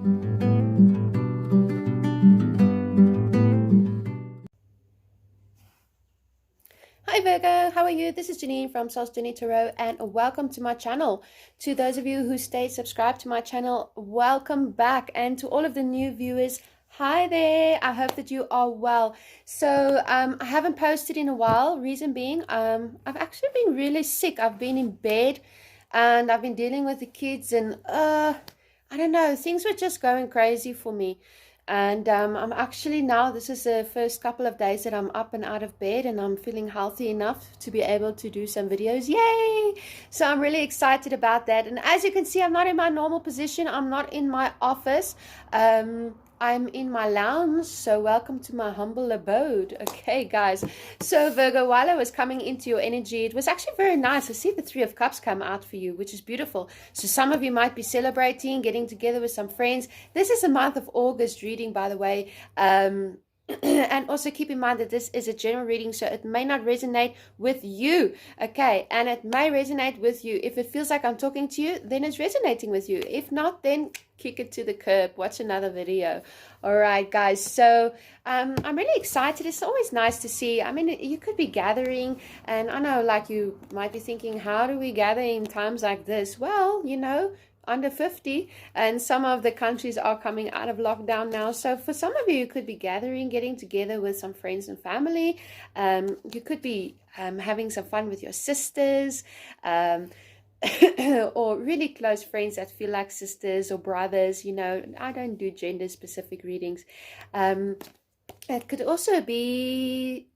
Hi Virgo, how are you? This is Janine from Soul's Journey Tarot, and welcome to my channel. To those of you who stayed subscribed to my channel, welcome back. And to all of the new viewers, hi there. I hope that you are well. So I haven't posted in a while. Reason being, I've actually been really sick. I've been in bed and I've been dealing with the kids, and I don't know, things were just going crazy for me. And I'm actually now, this is the first couple of days that I'm up and out of bed, and I'm feeling healthy enough to be able to do some videos. Yay! So I'm really excited about that. And as you can see, I'm not in my normal position. I'm not in my office. I'm in my lounge, so welcome to my humble abode. Okay, guys. So Virgo, while I was coming into your energy, it was actually very nice. I see the Three of Cups come out for you, which is beautiful. So some of you might be celebrating, getting together with some friends. This is a month of August reading, by the way. And also keep in mind that this is a general reading, so it may not resonate with you, okay? And it may resonate with you. If it feels like I'm talking to you, then it's resonating with you. If not, then kick it to the curb, watch another video. All right, guys, so I'm really excited. It's always nice to see. I mean, you could be gathering, and I know, like, you might be thinking, how do we gather in times like this? Well, you know, under 50, and some of the countries are coming out of lockdown now. So for some of you, you could be gathering, getting together with some friends and family. You could be having some fun with your sisters, or really close friends that feel like sisters or brothers. You know, I don't do gender specific readings. It could also be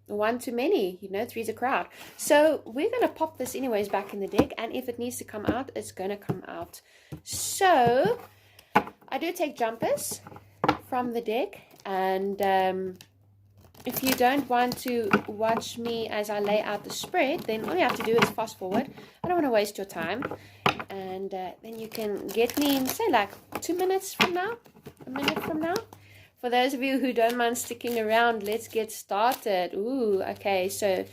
one too many, you know, three's a crowd. So we're going to pop this anyways back in the deck, and if it needs to come out, it's going to come out. So I do take jumpers from the deck, and if you don't want to watch me as I lay out the spread, then all you have to do is fast forward. I don't want to waste your time, and then you can get me in, say, like 2 minutes from now, a minute from now. For those of you who don't mind sticking around, let's get started. Ooh, okay, so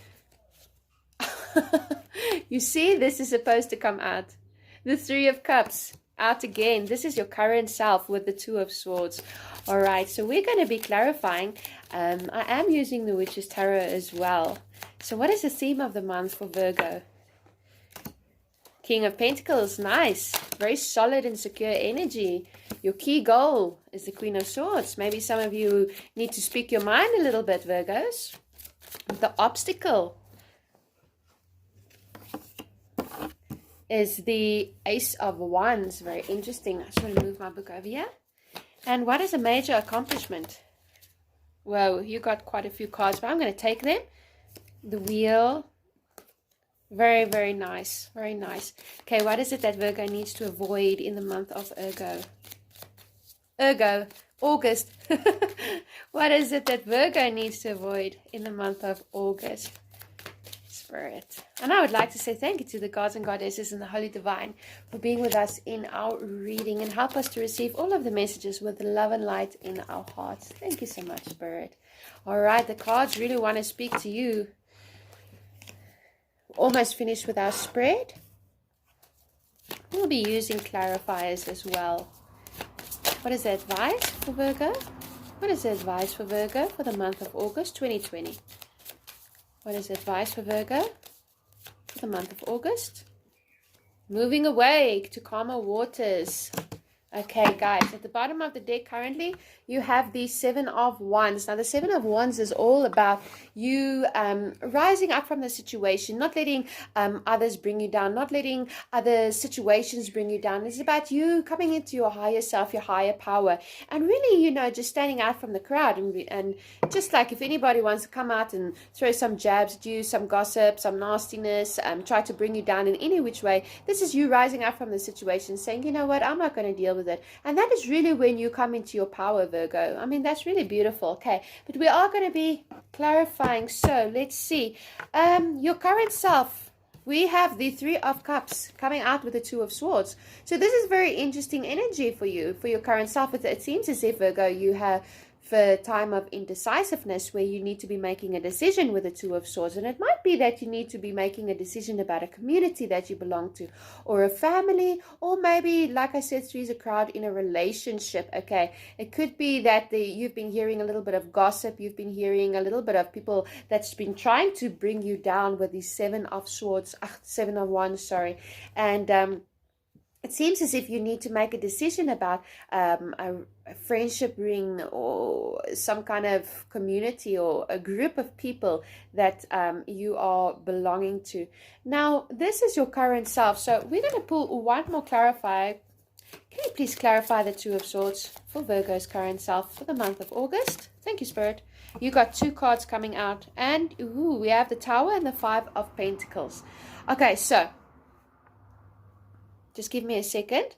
you see, this is supposed to come out. The Three of Cups, out again. This is your current self with the Two of Swords. All right, so we're going to be clarifying. I am using the Witch's Tarot as well. So what is the theme of the month for Virgo? King of Pentacles, nice. Very solid and secure energy. Your key goal is the Queen of Swords. Maybe some of you need to speak your mind a little bit, Virgos. The obstacle is the Ace of Wands. Very interesting. I just want to move my book over here. And what is a major accomplishment? Whoa, you got quite a few cards, but I'm going to take them. The Wheel. Very, very nice. Very nice. Okay, what is it that Virgo needs to avoid in the month of August? What is it that Virgo needs to avoid in the month of August? Spirit. And I would like to say thank you to the gods and goddesses and the Holy Divine for being with us in our reading, and help us to receive all of the messages with love and light in our hearts. Thank you so much, Spirit. All right, the cards really want to speak to you. Almost finished with our spread. We'll be using clarifiers as well. What is the advice for Virgo? What is the advice for Virgo for the month of August 2020? What is the advice for Virgo for the month of August? Moving away to calmer waters. Okay, guys, at the bottom of the deck currently, you have the Seven of Wands. Now, the Seven of Wands is all about you rising up from the situation, not letting others bring you down, not letting other situations bring you down. It's about you coming into your higher self, your higher power, and really, you know, just standing out from the crowd. And just like if anybody wants to come out and throw some jabs at you, some gossip, some nastiness, try to bring you down in any which way, this is you rising up from the situation, saying, you know what, I'm not going to deal with it. And that is really when you come into your power, Virgo. I mean, that's really beautiful. Okay, but we are going to be clarifying. So let's see. Your current self, we have the Three of Cups coming out with the Two of Swords. So this is very interesting energy for you, for your current self. It seems as if, Virgo, you have for a time of indecisiveness where you need to be making a decision with the Two of Swords. And it might be that you need to be making a decision about a community that you belong to, or a family, or maybe, like I said, Three's a crowd, in a relationship. Okay, it could be that you've been hearing a little bit of gossip, you've been hearing a little bit of people that's been trying to bring you down with the Seven of Swords, Seven of Wands, sorry. And it seems as if you need to make a decision about a friendship ring, or some kind of community, or a group of people that you are belonging to. Now, this is your current self. So we're going to pull one more clarifier. Can you please clarify the Two of Swords for Virgo's current self for the month of August? Thank you, Spirit. You got two cards coming out, and we have the Tower and the Five of Pentacles. Okay, so just give me a second.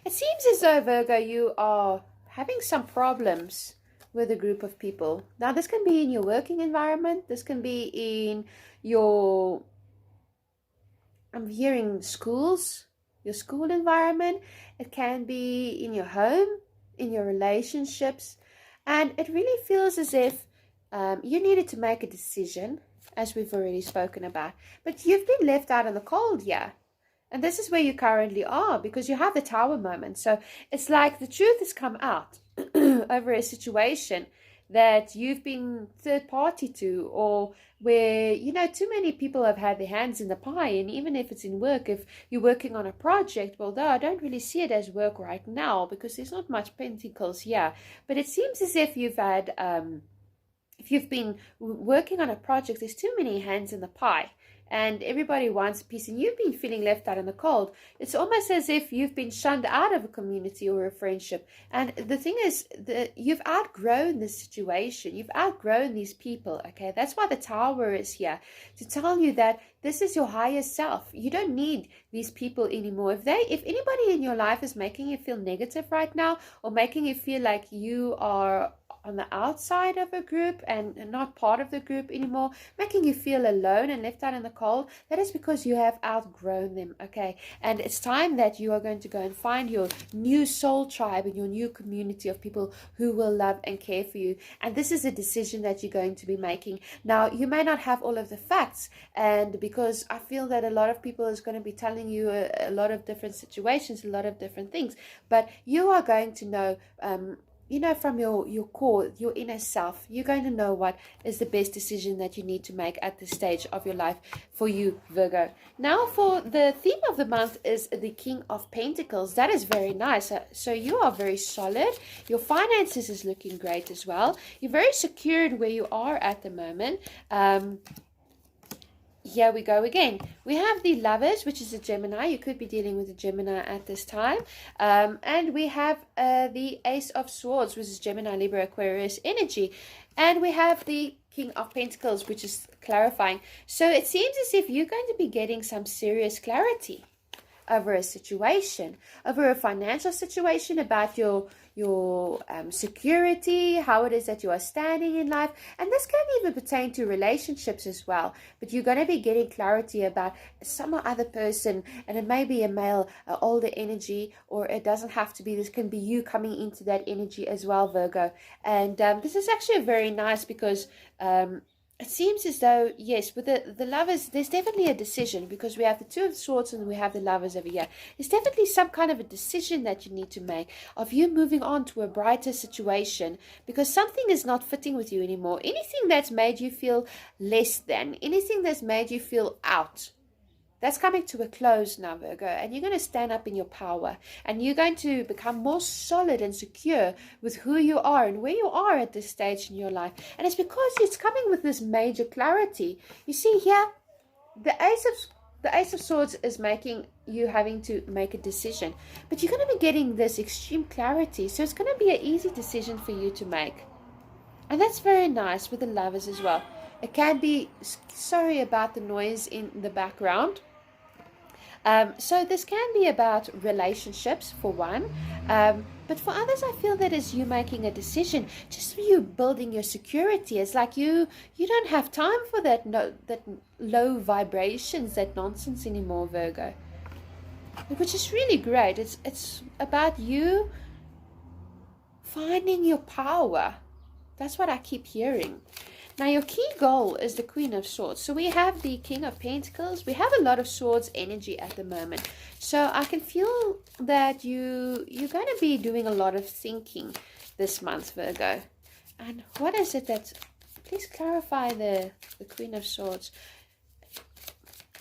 It seems as though, Virgo, you are having some problems with a group of people. Now, this can be in your working environment. This can be in your, I'm hearing schools, your school environment. It can be in your home, in your relationships. And it really feels as if you needed to make a decision, as we've already spoken about. But you've been left out in the cold, yeah. And this is where you currently are, because you have the Tower moment. So it's like the truth has come out over a situation that you've been third party to, or where, too many people have had their hands in the pie. And even if it's in work, if you're working on a project, well, though I don't really see it as work right now, because there's not much pentacles here. But it seems as if you've had, if you've been working on a project, there's too many hands in the pie, and everybody wants a piece, and you've been feeling left out in the cold. It's almost as if you've been shunned out of a community or a friendship. And the thing is, you've outgrown this situation. You've outgrown these people, okay? That's why the Tower is here, to tell you that this is your higher self. You don't need these people anymore. If anybody in your life is making you feel negative right now, or making you feel like you are on the outside of a group and not part of the group anymore, making you feel alone and left out in the cold, that is because you have outgrown them, okay? And it's time that you are going to go and find your new soul tribe and your new community of people who will love and care for you. And this is a decision that you're going to be making. Now, you may not have all of the facts, and because I feel that a lot of people is going to be telling you a lot of different situations, a lot of different things, but you are going to know, from your core, your inner self, you're going to know what is the best decision that you need to make at this stage of your life for you, Virgo. Now, for the theme of the month is the King of Pentacles. That is very nice. So you are very solid. Your finances is looking great as well. You're very secured where you are at the moment. Here we go again. We have the Lovers, which is a Gemini. You could be dealing with a Gemini at this time. And we have the Ace of Swords, which is Gemini, Libra, Aquarius energy. And we have the King of Pentacles, which is clarifying. So it seems as if you're going to be getting some serious clarity over a situation, over a financial situation, about your security, how it is that you are standing in life. And this can even pertain to relationships as well. But you're going to be getting clarity about some other person, and it may be a male, older energy, or it doesn't have to be. This can be you coming into that energy as well, Virgo. And this is actually very nice, because it seems as though, yes, with the Lovers, there's definitely a decision, because we have the Two of Swords and we have the Lovers over here. There's definitely some kind of a decision that you need to make, of you moving on to a brighter situation, because something is not fitting with you anymore. Anything that's made you feel less than, anything that's made you feel out, that's coming to a close now, Virgo, and you're going to stand up in your power, and you're going to become more solid and secure with who you are and where you are at this stage in your life. And it's because it's coming with this major clarity. You see here, the Ace of Swords is making you having to make a decision, but you're going to be getting this extreme clarity, so it's going to be an easy decision for you to make. And that's very nice with the Lovers as well. It can be, sorry about the noise in the background. So this can be about relationships for one, but for others I feel that is you making a decision, just for you building your security. It's like you don't have time for that low vibrations, that nonsense anymore, Virgo. which is really great. It's about you finding your power. That's what I keep hearing. Now, your key goal is the Queen of Swords. So we have the King of Pentacles. We have a lot of Swords energy at the moment. So I can feel that you're going to be doing a lot of thinking this month, Virgo. And what is it that... Please clarify the Queen of Swords.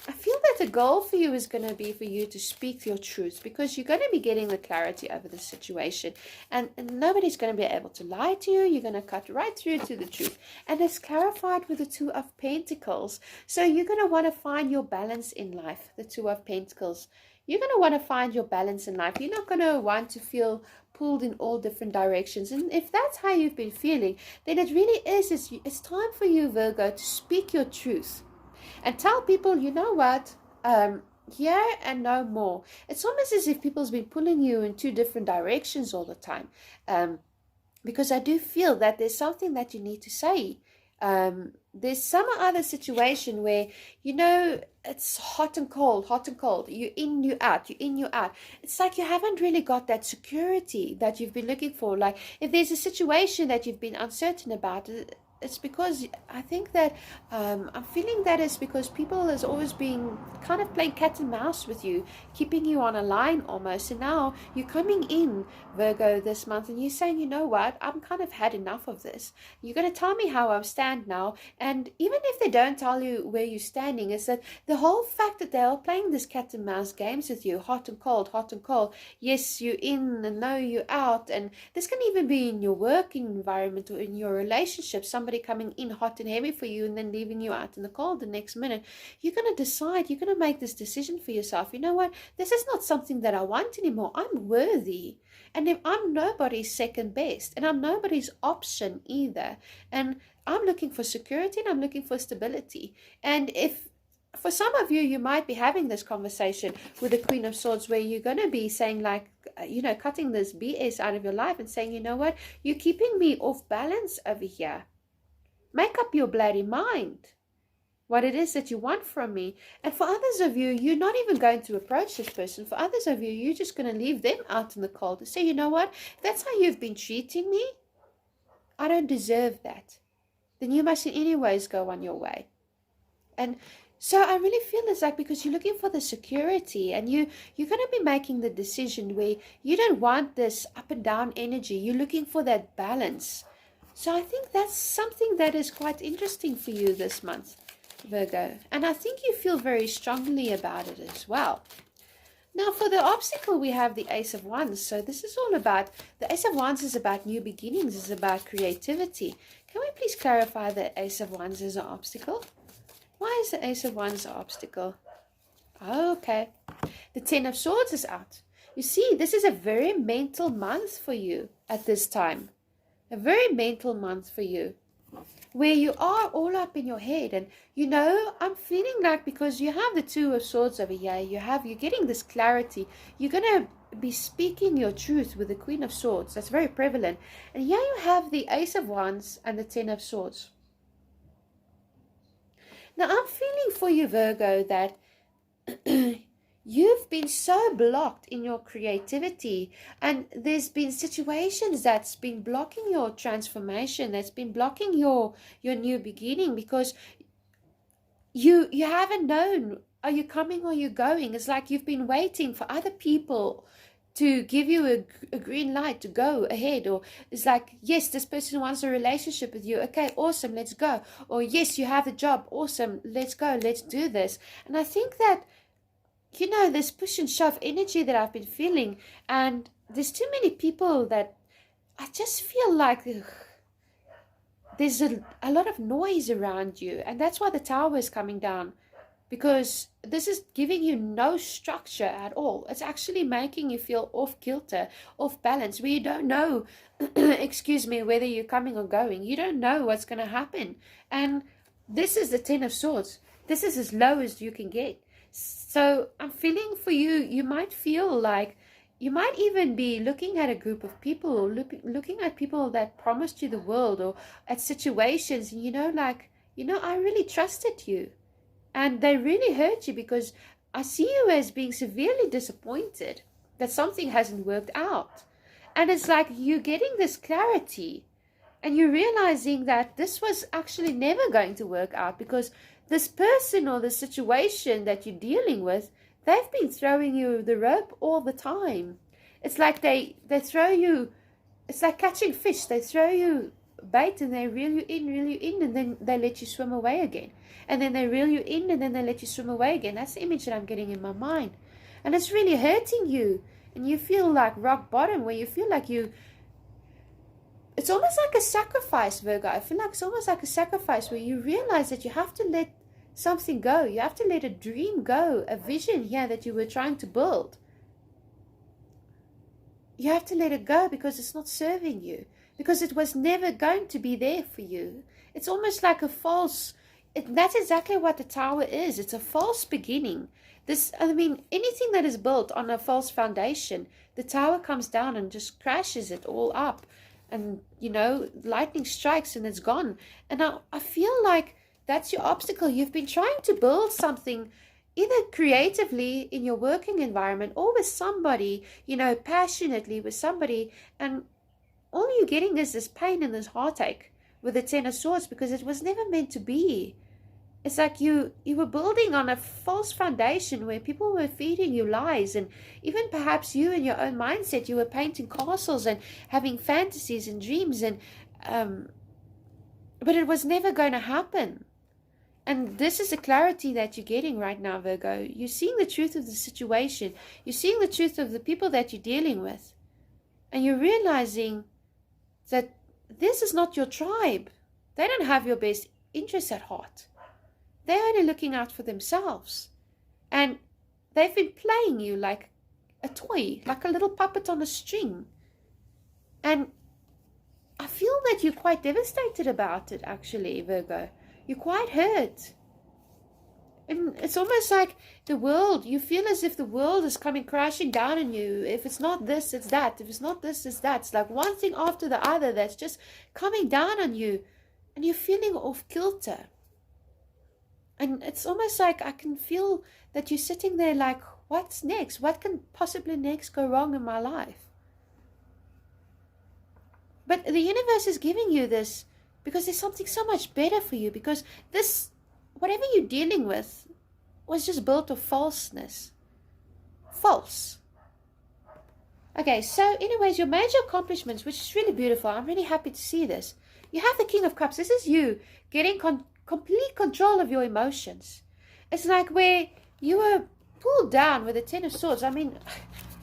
I feel that the goal for you is going to be for you to speak your truth, because you're going to be getting the clarity over the situation, and nobody's going to be able to lie to you. You're going to cut right through to the truth, and it's clarified with the Two of Pentacles. So you're going to want to find your balance in life, the Two of Pentacles. You're going to want to find your balance in life. You're not going to want to feel pulled in all different directions. And if that's how you've been feeling, then it really is. It's time for you, Virgo, to speak your truth. And tell people, you know what, here and no more. It's almost as if people's been pulling you in two different directions all the time. Because I do feel that there's something that you need to say. There's some other situation where, you know, it's hot and cold, hot and cold. You're in, you're out, you're in, you're out. It's like you haven't really got that security that you've been looking for. Like if there's a situation that you've been uncertain about, it's because I think that I'm feeling that it's because people has always been kind of playing cat and mouse with you, keeping you on a line almost. And now you're coming in, Virgo, this month, and you're saying, you know what, I'm kind of had enough of this. You're going to tell me how I stand now. And even if they don't tell you where you're standing, is that the whole fact that they're playing this cat and mouse games with you, hot and cold, hot and cold. Yes, you're in and no, you're out. And this can even be in your working environment or in your relationship. Somebody coming in hot and heavy for you and then leaving you out in the cold the next minute. You're going to decide, you're going to make this decision for yourself. You know what? This is not something that I want anymore. I'm worthy. And if I'm nobody's second best, and I'm nobody's option either. And I'm looking for security and I'm looking for stability. And if for some of you, you might be having this conversation with the Queen of Swords where you're going to be saying like, you know, cutting this BS out of your life and saying, you know what, you're keeping me off balance over here. Make up your bloody mind what it is that you want from me. And for others of you, you're not even going to approach this person. For others of you, you're just going to leave them out in the cold and say, you know what, if that's how you've been treating me, I don't deserve that. Then you must in any ways go on your way. And so I really feel it's like because you're looking for the security and you're going to be making the decision where you don't want this up and down energy. You're looking for that balance. So I think that's something that is quite interesting for you this month, Virgo. And I think you feel very strongly about it as well. Now for the obstacle, we have the Ace of Wands. So this is all about, the Ace of Wands is about new beginnings, it's about creativity. Can we please clarify the Ace of Wands is an obstacle? Why is the Ace of Wands an obstacle? Okay. The Ten of Swords is out. You see, this is a very mental month for you at this time. A very mental month for you, where you are all up in your head. And you know, I'm feeling like because you have the Two of Swords over here, you're getting this clarity. You're going to be speaking your truth with the Queen of Swords. That's very prevalent. And here you have the Ace of Wands and the Ten of Swords. Now I'm feeling for you, Virgo, that you've been so blocked in your creativity, and there's been situations that's been blocking your transformation, that's been blocking your new beginning, because you haven't known, are you coming or are you going? It's like you've been waiting for other people to give you a green light to go ahead. Or it's like, yes, this person wants a relationship with you. Okay, awesome, let's go. Or yes, you have a job. Awesome, let's go, let's do this. And I think that, you know, this push and shove energy that I've been feeling, and there's too many people that I just feel like there's a lot of noise around you. And that's why the Tower is coming down, because this is giving you no structure at all. It's actually making you feel off kilter, off balance, where you don't know, excuse me, whether you're coming or going. You don't know what's going to happen. And this is the Ten of Swords. This is as low as you can get. So I'm feeling for you, you might feel like you might even be looking at a group of people, or looking at people that promised you the world, or at situations, and you know, like, you know, I really trusted you. And they really hurt you because I see you as being severely disappointed that something hasn't worked out. And it's like you're getting this clarity and you're realizing that this was actually never going to work out because this person or the situation that you're dealing with, they've been throwing you the rope all the time. It's like they throw you, it's like catching fish. They throw you bait and they reel you in, and then they let you swim away again. And then they reel you in and then they let you swim away again. That's the image that I'm getting in my mind. And it's really hurting you. And you feel like rock bottom, where you feel like it's almost like a sacrifice, Virgo. I feel like it's almost like a sacrifice where you realize that you have to let something go. You have to let a dream go, a vision here that you were trying to build. You have to let it go because it's not serving you, because it was never going to be there for you. It's almost like a false, that's exactly what the tower is. It's a false beginning. Anything that is built on a false foundation, the tower comes down and just crashes it all up. And, lightning strikes and it's gone. And I feel like that's your obstacle. You've been trying to build something either creatively in your working environment or with somebody, passionately with somebody. And all you're getting is this pain and this heartache with the Ten of Swords because it was never meant to be. It's like you were building on a false foundation where people were feeding you lies, and even perhaps you in your own mindset, you were painting castles and having fantasies and dreams, and but it was never going to happen. And this is the clarity that you're getting right now, Virgo. You're seeing the truth of the situation. You're seeing the truth of the people that you're dealing with. And you're realizing that this is not your tribe. They don't have your best interests at heart. They're only looking out for themselves. And they've been playing you like a toy, like a little puppet on a string. And I feel that you're quite devastated about it, actually, Virgo. You're quite hurt. And it's almost like the world, you feel as if the world is coming crashing down on you. If it's not this, it's that. If it's not this, it's that. It's like one thing after the other that's just coming down on you. And you're feeling off kilter. And it's almost like I can feel that you're sitting there like, what's next? What can possibly next go wrong in my life? But the universe is giving you this because there's something so much better for you. Because this, whatever you're dealing with, was just built of falseness. False. Okay, so anyways, your major accomplishments, which is really beautiful. I'm really happy to see this. You have the King of Cups. This is you getting complete control of your emotions. It's like where you were pulled down with the Ten of Swords. I mean,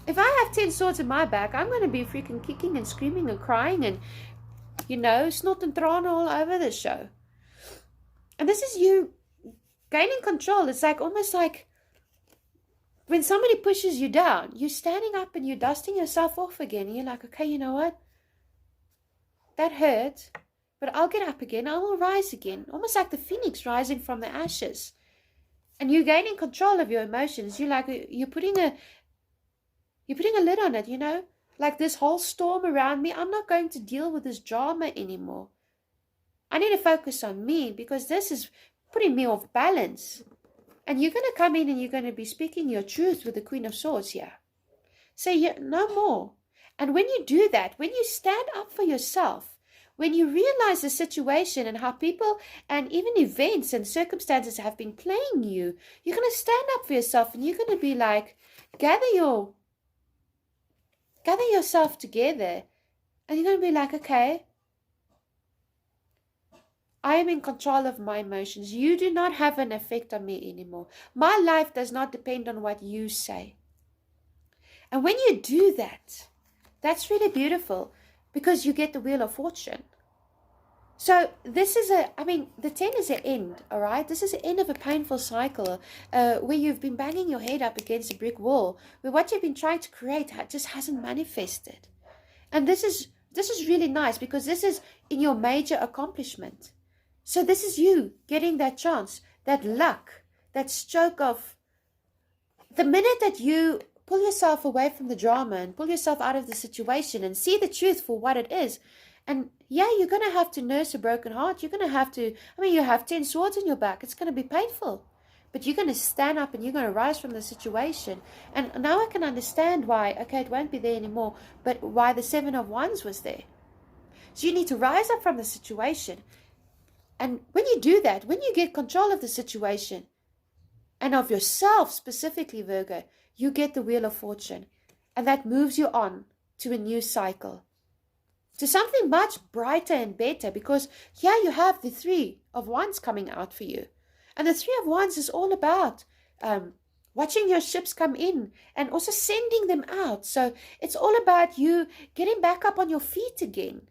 if I have 10 swords in my back, I'm going to be freaking kicking and screaming and crying and, snot and trane all over the show. And this is you gaining control. It's like almost like when somebody pushes you down, you're standing up and you're dusting yourself off again. And you're like, okay, you know what? That hurt. But I'll get up again. I will rise again. Almost like the phoenix rising from the ashes. And you're gaining control of your emotions. You're putting a lid on it, Like this whole storm around me, I'm not going to deal with this drama anymore. I need to focus on me because this is putting me off balance. And you're going to come in and you're going to be speaking your truth with the Queen of Swords here. Say, no more. And when you do that, when you stand up for yourself, when you realize the situation and how people and even events and circumstances have been playing you, you're going to stand up for yourself and you're going to be like, gather yourself together, and you're going to be like, okay, I am in control of my emotions. You do not have an effect on me anymore. My life does not depend on what you say. And when you do that, that's really beautiful because you get the Wheel of Fortune. So this is the 10 is an end, all right? This is the end of a painful cycle where you've been banging your head up against a brick wall, where what you've been trying to create just hasn't manifested. And this is really nice because this is in your major accomplishment. So this is you getting that chance, that luck, that stroke of the minute that you pull yourself away from the drama and pull yourself out of the situation and see the truth for what it is. And yeah, you're going to have to nurse a broken heart. You're going to have to, you have 10 swords in your back. It's going to be painful. But you're going to stand up and you're going to rise from the situation. And now I can understand why, okay, it won't be there anymore, but why the Seven of Wands was there. So you need to rise up from the situation. And when you do that, when you get control of the situation and of yourself specifically, Virgo, you get the Wheel of Fortune. And that moves you on to a new cycle, to something much brighter and better, because here you have the Three of Wands coming out for you. And the Three of Wands is all about watching your ships come in and also sending them out. So it's all about you getting back up on your feet again.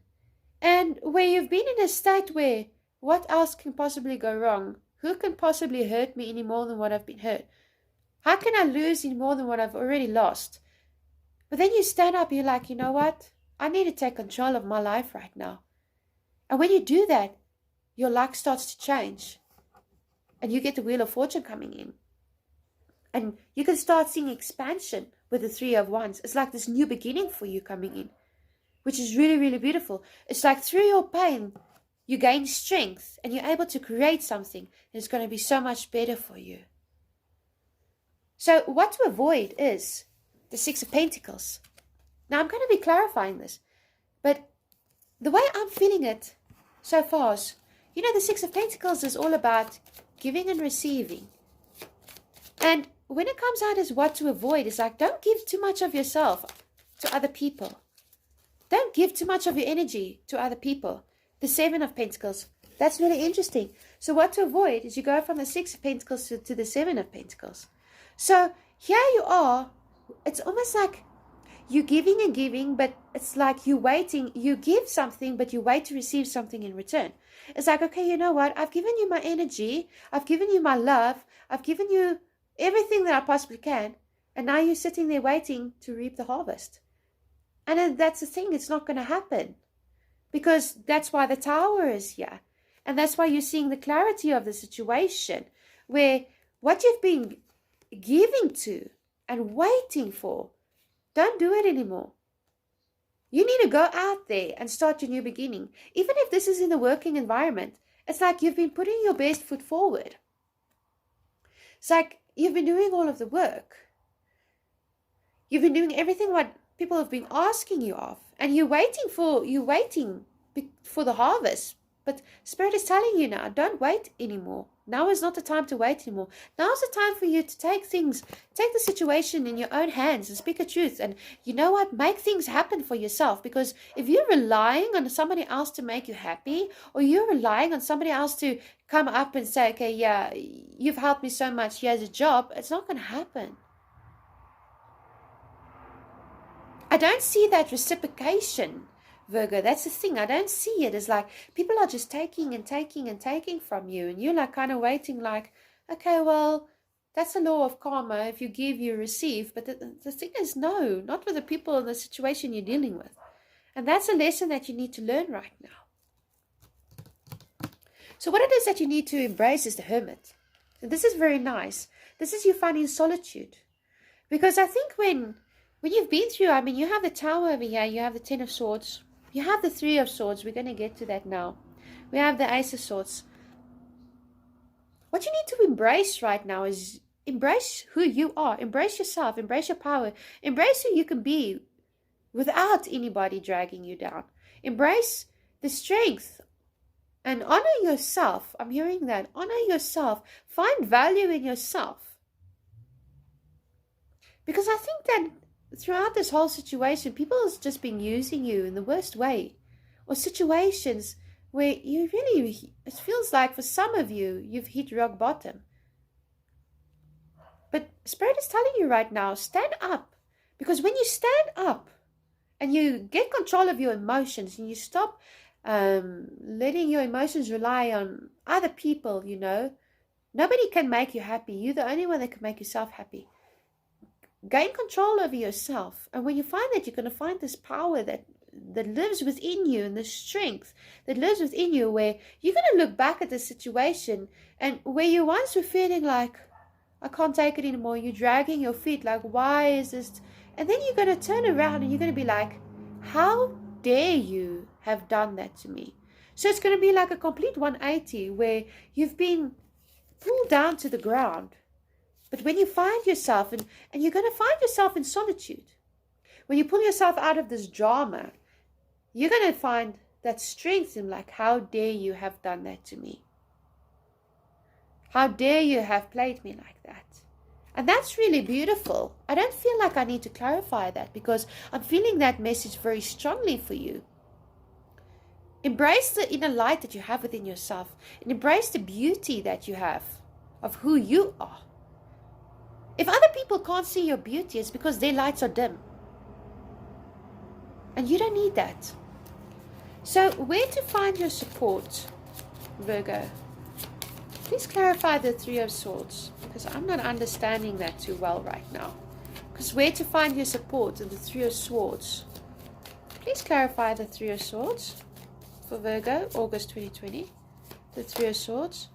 And where you've been in a state where, what else can possibly go wrong? Who can possibly hurt me any more than what I've been hurt? How can I lose any more than what I've already lost? But then you stand up, you're like, you know what? I need to take control of my life right now. And when you do that, your luck starts to change. And you get the Wheel of Fortune coming in. And you can start seeing expansion with the Three of Wands. It's like this new beginning for you coming in, which is really, really beautiful. It's like through your pain, you gain strength and you're able to create something that's going to be so much better for you. So what to avoid is the Six of Pentacles. Now I'm going to be clarifying this, but the way I'm feeling it so far is, you know, the Six of Pentacles is all about giving and receiving. And when it comes out as what to avoid, it's like, don't give too much of yourself to other people. Don't give too much of your energy to other people. The Seven of Pentacles, that's really interesting. So what to avoid is you go from the Six of Pentacles to the Seven of Pentacles. So here you are, it's almost like you're giving and giving, but it's like you're waiting. You give something, but you wait to receive something in return. It's like, okay, you know what? I've given you my energy. I've given you my love. I've given you everything that I possibly can. And now you're sitting there waiting to reap the harvest. And then that's the thing. It's not going to happen. Because that's why the Tower is here. And that's why you're seeing the clarity of the situation. Where what you've been giving to and waiting for, don't do it anymore. You need to go out there and start your new beginning. Even if this is in the working environment, it's like you've been putting your best foot forward. It's like you've been doing all of the work. You've been doing everything what people have been asking you of. And you're waiting for the harvest. But Spirit is telling you now, don't wait anymore. Now is not the time to wait anymore. Now is the time for you to take the situation in your own hands and speak the truth. And you know what? Make things happen for yourself. Because if you're relying on somebody else to make you happy, or you're relying on somebody else to come up and say, okay, yeah, you've helped me so much, here's a job, it's not going to happen. I don't see that reciprocation, Virgo. That's the thing. I don't see it. It's like people are just taking and taking and taking from you. And you're like kind of waiting like, okay, well, that's the law of karma. If you give, you receive. But the thing is, no, not with the people in the situation you're dealing with. And that's a lesson that you need to learn right now. So what it is that you need to embrace is the Hermit. And this is very nice. This is you finding solitude. Because I think when you've been through, I mean, you have the Tower over here, you have the Ten of Swords, you have the Three of Swords, we're going to get to that now. We have the Ace of Swords. What you need to embrace right now is embrace who you are, embrace yourself, embrace your power, embrace who you can be without anybody dragging you down. Embrace the strength and honor yourself. I'm hearing that. Honor yourself. Find value in yourself. Because I think that throughout this whole situation, people have just been using you in the worst way. Or situations where you really, it feels like for some of you, you've hit rock bottom. But Spirit is telling you right now, stand up. Because when you stand up and you get control of your emotions and you stop letting your emotions rely on other people, you know, nobody can make you happy. You're the only one that can make yourself happy. Gain control over yourself. And when you find that, you're going to find this power that lives within you and the strength that lives within you, where you're going to look back at the situation and where you once were feeling like, I can't take it anymore. You're dragging your feet like, why is this? And then you're going to turn around and you're going to be like, how dare you have done that to me? So it's going to be like a complete 180 where you've been fall down to the ground. But when you find yourself, and you're going to find yourself in solitude, when you pull yourself out of this drama, you're going to find that strength in, like, how dare you have done that to me? How dare you have played me like that? And that's really beautiful. I don't feel like I need to clarify that, because I'm feeling that message very strongly for you. Embrace the inner light that you have within yourself, and embrace the beauty that you have of who you are. If other people can't see your beauty, it's because their lights are dim. And you don't need that. So where to find your support, Virgo? Please clarify the Three of Swords, because I'm not understanding that too well right now. Because where to find your support in the Three of Swords? Please clarify the Three of Swords for Virgo, August 2020. The Three of Swords.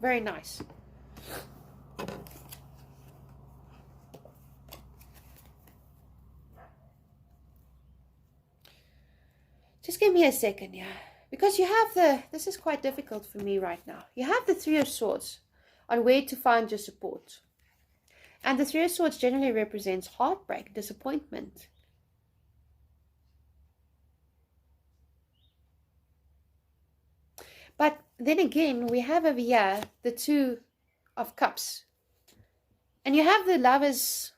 Very nice. Just give me a second, yeah. Because you have this is quite difficult for me right now. You have the Three of Swords on where to find your support. And the Three of Swords generally represents heartbreak, disappointment. But then again, we have over here the Two of Cups. And you have the Lovers.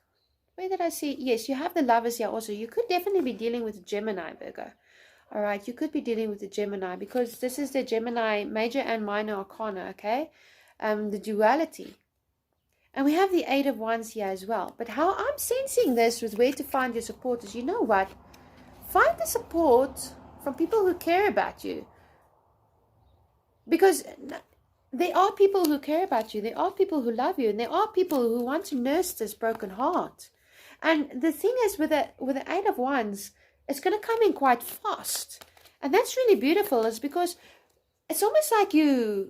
Where did I see? Yes, you have the Lovers here also. You could definitely be dealing with Gemini, Virgo. All right, you could be dealing with the Gemini, because this is the Gemini major and minor arcana, okay? The duality. And we have the Eight of Wands here as well. But how I'm sensing this with where to find your support is, you know what? Find the support from people who care about you. Because there are people who care about you. There are people who love you. And there are people who want to nurse this broken heart. And the thing is, with the Eight of Wands, it's going to come in quite fast. And that's really beautiful. It's because it's almost like you're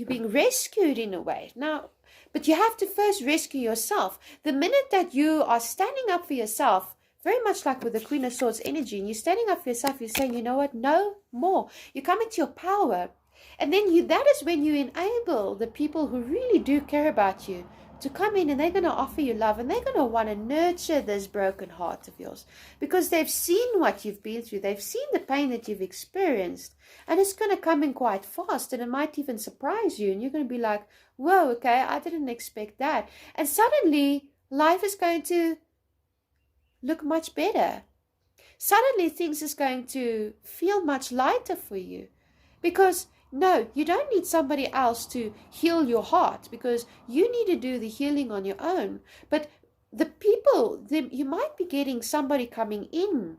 being rescued in a way. Now, but you have to first rescue yourself. The minute that you are standing up for yourself, very much like with the Queen of Swords energy, and you're standing up for yourself, you're saying, you know what, no more. You come into your power. And then that is when you enable the people who really do care about you to come in, and they're going to offer you love, and they're going to want to nurture this broken heart of yours, because they've seen what you've been through. They've seen the pain that you've experienced, and it's going to come in quite fast, and it might even surprise you, and you're going to be like, whoa, okay, I didn't expect that. And suddenly life is going to look much better. Suddenly things is going to feel much lighter for you, because no, you don't need somebody else to heal your heart, because you need to do the healing on your own. But the people, you might be getting somebody coming in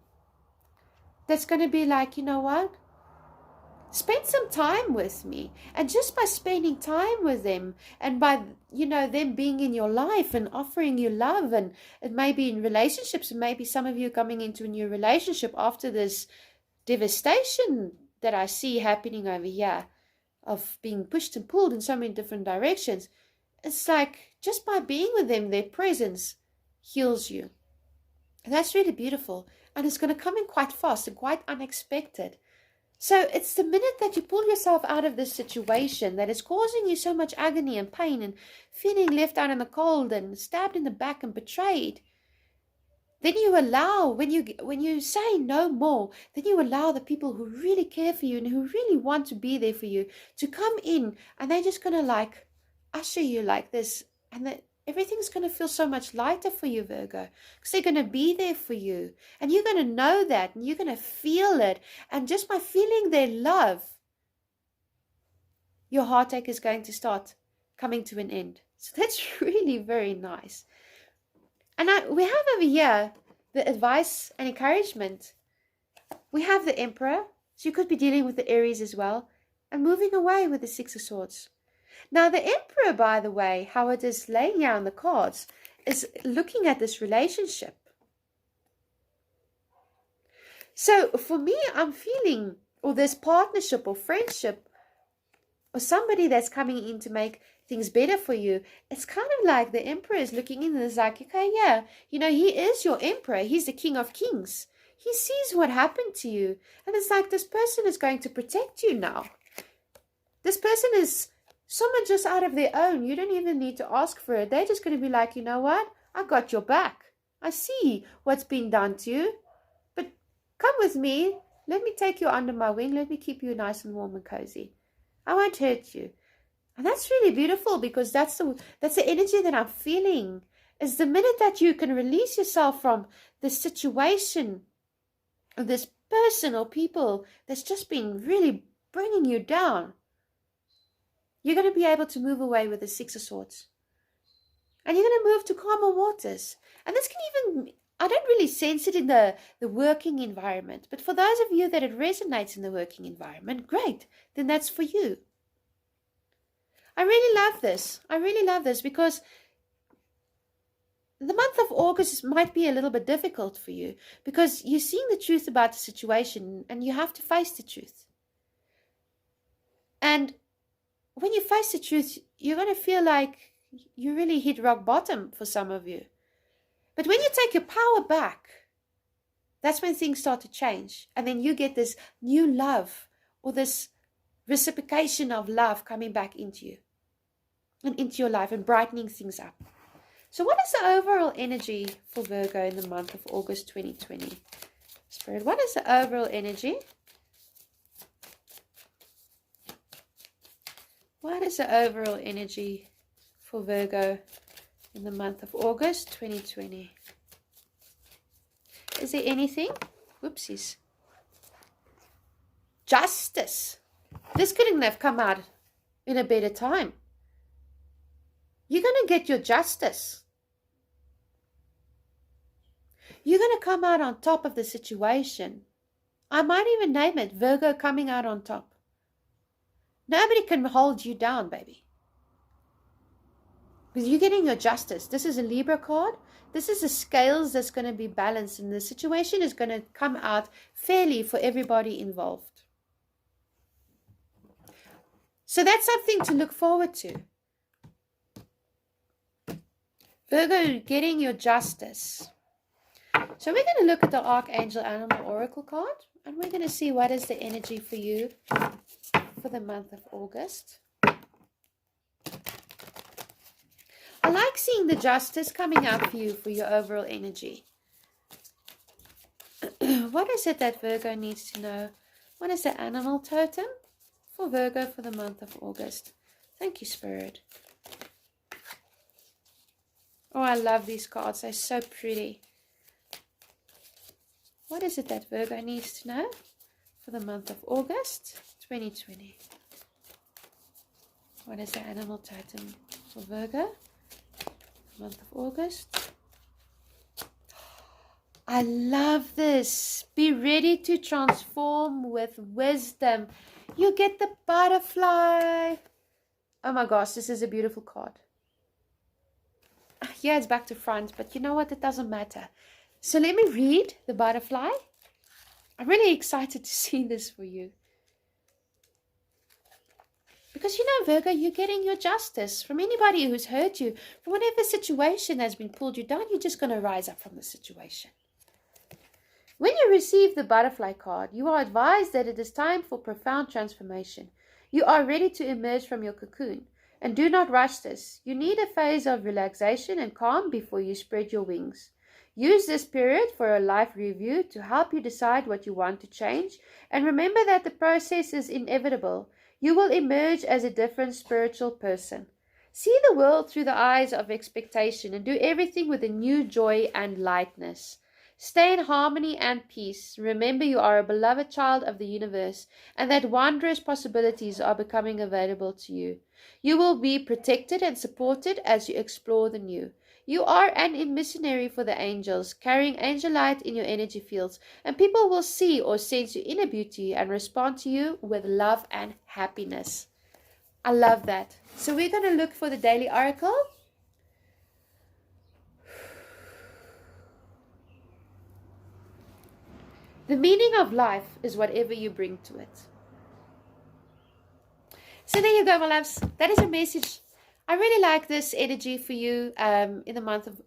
that's going to be like, you know what? Spend some time with me. And just by spending time with them, and by, them being in your life and offering you love, and it may be in relationships, and maybe some of you coming into a new relationship after this devastation that I see happening over here, of being pushed and pulled in so many different directions. It's like, just by being with them, their presence heals you. And that's really beautiful. And it's going to come in quite fast and quite unexpected. So it's the minute that you pull yourself out of this situation that is causing you so much agony and pain, and feeling left out in the cold and stabbed in the back and betrayed, then you allow, when you say no more, then you allow the people who really care for you and who really want to be there for you to come in, and they're just going to like usher you like this, and everything's going to feel so much lighter for you, Virgo, because they're going to be there for you, and you're going to know that, and you're going to feel it, and just by feeling their love, your heartache is going to start coming to an end. So that's really very nice. And we have over here the advice and encouragement. We have the Emperor. So you could be dealing with the Aries as well. And moving away with the Six of Swords. Now the Emperor, by the way, how it is laying out on the cards, is looking at this relationship. So for me, I'm feeling, or this partnership or friendship, or somebody that's coming in to make things better for you, it's kind of like the Emperor is looking in and is like, okay, yeah, he is your Emperor. He's the King of Kings. He sees what happened to you. And it's like, this person is going to protect you now. This person is someone just out of their own. You don't even need to ask for it. They're just going to be like, you know what? I got your back. I see what's been done to you. But come with me. Let me take you under my wing. Let me keep you nice and warm and cozy. I won't hurt you. And that's really beautiful, because that's the energy that I'm feeling. Is the minute that you can release yourself from this situation, or this person or people that's just been really bringing you down, you're going to be able to move away with the Six of Swords. And you're going to move to calmer waters. And this can even, I don't really sense it in the working environment. But for those of you that it resonates in the working environment, great. Then that's for you. I really love this. I really love this, because the month of August might be a little bit difficult for you, because you're seeing the truth about the situation and you have to face the truth. And when you face the truth, you're going to feel like you really hit rock bottom for some of you. But when you take your power back, that's when things start to change. And then you get this new love, or this reciprocation of love coming back into you and into your life and brightening things up. So what is the overall energy for Virgo in the month of August 2020? Spirit, what is the overall energy? What is the overall energy for Virgo in the month of August 2020? Is there anything? Whoopsies. Justice. This couldn't have come out in a better time. You're going to get your justice. You're going to come out on top of the situation. I might even name it Virgo coming out on top. Nobody can hold you down, baby. Because you're getting your justice. This is a Libra card. This is the scales that's going to be balanced, and the situation is going to come out fairly for everybody involved. So that's something to look forward to. Virgo, getting your justice. So we're going to look at the Archangel Animal Oracle card, and we're going to see what is the energy for you for the month of August. I like seeing the justice coming out for you for your overall energy. What is it that Virgo needs to know? What is the animal totem for Virgo for the month of August? Thank you, Spirit. Oh, I love these cards. They're so pretty. What is it that Virgo needs to know for the month of August 2020? What is the animal totem for Virgo? Month of August. I love this. Be ready to transform with wisdom. You get the butterfly. Oh my gosh, this is a beautiful card. Yeah, it's back to front, but you know what? It doesn't matter. So let me read the butterfly. I'm really excited to see this for you. Because you know, Virgo, you're getting your justice from anybody who's hurt you. From whatever situation has been pulled you down, you're just going to rise up from the situation. When you receive the butterfly card, you are advised that it is time for profound transformation. You are ready to emerge from your cocoon. And do not rush this. You need a phase of relaxation and calm before you spread your wings. Use this period for a life review to help you decide what you want to change. And remember that the process is inevitable. You will emerge as a different spiritual person. See the world through the eyes of expectation and do everything with a new joy and lightness. Stay in harmony and peace. Remember you are a beloved child of the universe and that wondrous possibilities are becoming available to you. You will be protected and supported as you explore the new. You are an emissary for the angels, carrying angel light in your energy fields, and people will see or sense your inner beauty and respond to you with love and happiness. I love that. So we're going to look for the daily oracle. The meaning of life is whatever you bring to it. So there you go, my loves. That is a message. I really like this energy for you in the month of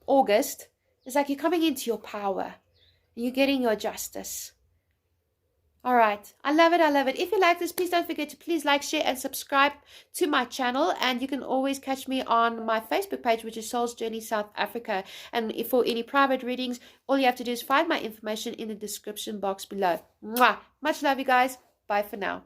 August. It's like you're coming into your power. You're getting your justice. All right. I love it. I love it. If you like this, please don't forget to please like, share, and subscribe to my channel. And you can always catch me on my Facebook page, which is Soul's Journey South Africa. And if for any private readings, all you have to do is find my information in the description box below. Mwah! Much love, you guys. Bye for now.